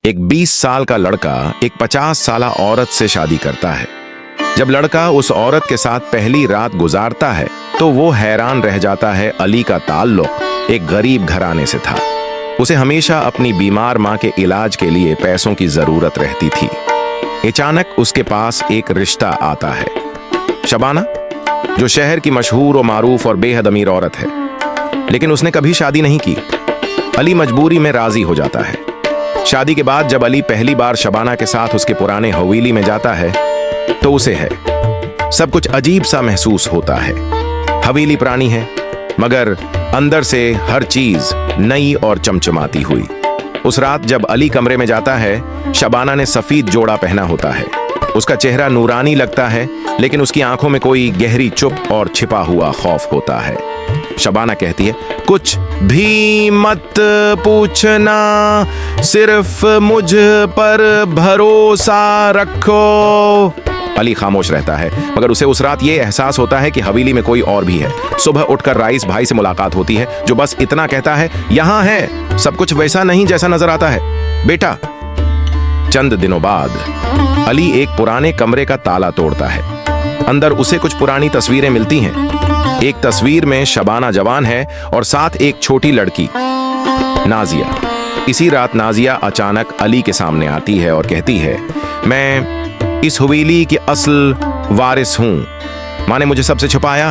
एक 20 साल का लड़का एक 50 साला औरत से शादी करता है। जब लड़का उस औरत के साथ पहली रात गुजारता है तो वो हैरान रह जाता है। अली का ताल्लुक एक गरीब घराने से था। उसे हमेशा अपनी बीमार माँ के इलाज के लिए पैसों की जरूरत रहती थी। अचानक उसके पास एक रिश्ता आता है, शबाना, जो शहर की मशहूर और मारूफ और बेहद अमीर औरत है, लेकिन उसने कभी शादी नहीं की। अली मजबूरी में राजी हो जाता है। शादी के बाद जब अली पहली बार शबाना के साथ उसके पुराने हवेली में जाता है तो उसे सब कुछ अजीब सा महसूस होता है। हवेली पुरानी है मगर अंदर से हर चीज नई और चमचमाती हुई। उस रात जब अली कमरे में जाता है, शबाना ने सफेद जोड़ा पहना होता है। उसका चेहरा नूरानी लगता है, लेकिन उसकी आंखों में कोई गहरी चुप और छिपा हुआ खौफ होता है। शबाना कहती है, कुछ भी मत पूछना, सिर्फ मुझ पर भरोसा रखो। अली खामोश रहता है, मगर उसे उस रात ये एहसास होता है कि हवेली में कोई और भी है। सुबह उठकर राइस भाई से मुलाकात होती है, जो बस इतना कहता है, यहाँ है, सब कुछ वैसा नहीं जैसा नजर आता है बेटा। चंद दिनों बाद अली एक पुराने कमरे का ताला तोड़ता है। अंदर उसे कुछ पुरानी तस्वीरें मिलती हैं। एक तस्वीर में शबाना जवान है और साथ एक छोटी लड़की नाजिया। इसी रात नाजिया अचानक अली के सामने आती है और कहती है, मैं इस हवेली की असल वारिस हूं। माँ ने मुझे सबसे छुपाया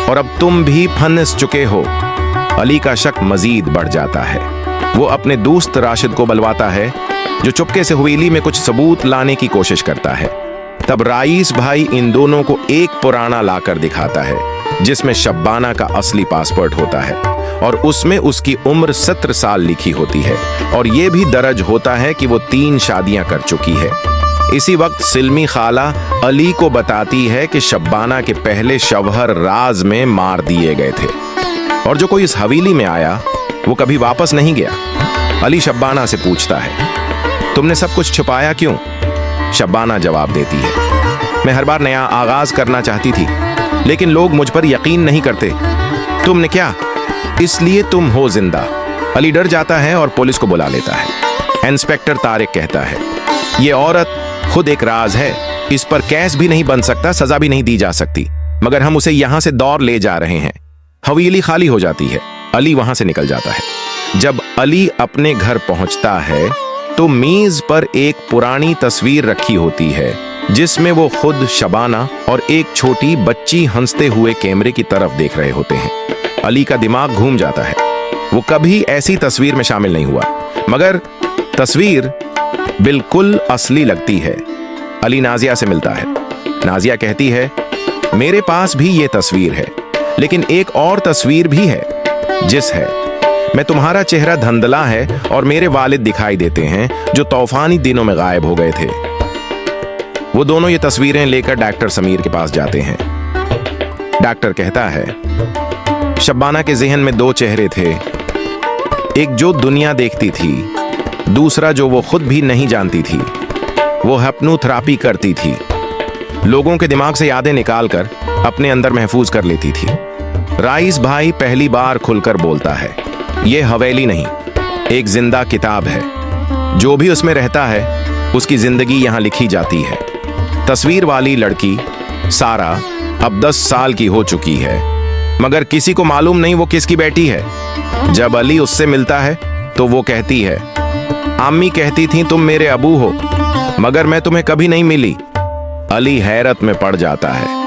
और अब तुम भी फंस चुके हो। अली का शक मजीद बढ़ जाता है। वो अपने दोस्त राशिद को बुलवाता है, जो चुपके से हवेली में कुछ सबूत लाने की कोशिश करता है। तब राइस भाई इन दोनों को एक पुराना लाकर दिखाता है, जिसमें शबाना का असली पासपोर्ट होता है और उसमें उसकी उम्र 17 साल लिखी होती है और ये भी दर्ज होता है कि वो 3 शादियां कर चुकी है। इसी वक्त सिल्मी खाला अली को बताती है कि शबाना के पहले शवहर राज में मार दिए गए थे और जो कोई इस हवेली में आया वो कभी वापस नहीं गया। अली शबाना से पूछता है, तुमने सब कुछ छुपाया क्यों? शबाना जवाब देती है, मैं हर बार नया आगाज करना चाहती थी, लेकिन लोग मुझ पर यकीन नहीं करते। तुमने क्या? इसलिए तुम हो जिंदा। अली डर जाता है और पुलिस को बुला लेता है। इंस्पेक्टर तारिक कहता है, ये औरत खुद एक राज है, इस पर केस भी नहीं बन सकता, सजा भी नहीं दी जा सकती, मगर हम उसे यहां से दौड़ ले जा रहे हैं। हवेली खाली हो जाती है। अली वहां से निकल जाता है। जब अली अपने घर पहुंचता है तो मेज पर एक पुरानी तस्वीर रखी होती है, जिसमें वो खुद, शबाना और एक छोटी बच्ची हंसते हुए कैमरे की तरफ देख रहे होते हैं। अली का दिमाग घूम जाता है। वो कभी ऐसी तस्वीर में शामिल नहीं हुआ, मगर तस्वीर बिल्कुल असली लगती है। अली नाजिया से मिलता है। नाजिया कहती है, मेरे पास भी ये तस्वीर है, लेकिन एक और तस्वीर भी है, मैं तुम्हारा चेहरा धंधला है और मेरे वालिद दिखाई देते हैं, जो तूफानी दिनों में गायब हो गए थे। वो दोनों ये तस्वीरें लेकर डॉक्टर समीर के पास जाते हैं। डॉक्टर कहता है, शबाना के जहन में 2 चेहरे थे, एक जो दुनिया देखती थी, दूसरा जो वो खुद भी नहीं जानती थी। वो हिप्नोथेरेपी करती थी, लोगों के दिमाग से यादें निकालकर अपने अंदर महफूज कर लेती थी। राइस भाई पहली बार खुलकर बोलता है, ये हवेली नहीं, एक जिंदा किताब है। जो भी उसमें रहता है उसकी जिंदगी यहां लिखी जाती है। तस्वीर वाली लड़की सारा अब 10 साल की हो चुकी है, मगर किसी को मालूम नहीं वो किसकी बेटी है। जब अली उससे मिलता है तो वो कहती है, अम्मी कहती थी तुम मेरे अबू हो, मगर मैं तुम्हें कभी नहीं मिली। अली हैरत में पड़ जाता है।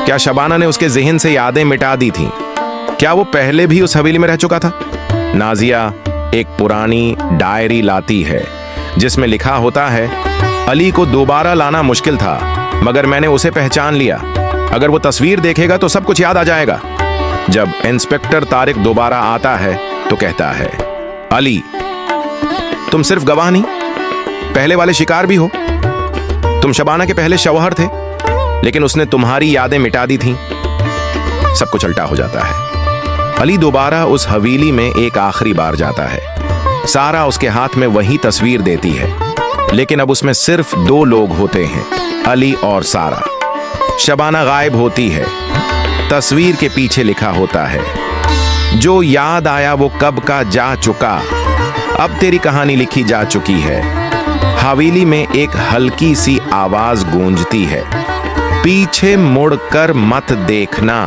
क्या शबाना ने उसके जहन से यादें मिटा दी थीं? क्या वो पहले भी उस हवेली में रह चुका था? नाजिया एक पुरानी डायरी लाती है, जिसमें लिखा होता है, अली को दोबारा लाना मुश्किल था, मगर मैंने उसे पहचान लिया। अगर वो तस्वीर देखेगा तो सब कुछ याद आ जाएगा। जब इंस्पेक्टर तारिक दोबारा आता है तो कहता है, अली, तुम सिर्फ गवाह नहीं, पहले वाले शिकार भी हो। तुम शबाना के पहले शौहर थे, लेकिन उसने तुम्हारी यादें मिटा दी थीं। सब कुछ उल्टा हो जाता है। अली दोबारा उस हवेली में एक आखिरी बार जाता है। सारा उसके हाथ में वही तस्वीर देती है, लेकिन अब उसमें सिर्फ 2 लोग होते हैं, अली और सारा। शबाना गायब होती है। तस्वीर के पीछे लिखा होता है, जो याद आया वो कब का जा चुका, अब तेरी कहानी लिखी जा चुकी है। हवेली में एक हल्की सी आवाज गूंजती है, पीछे मुड़कर मत देखना।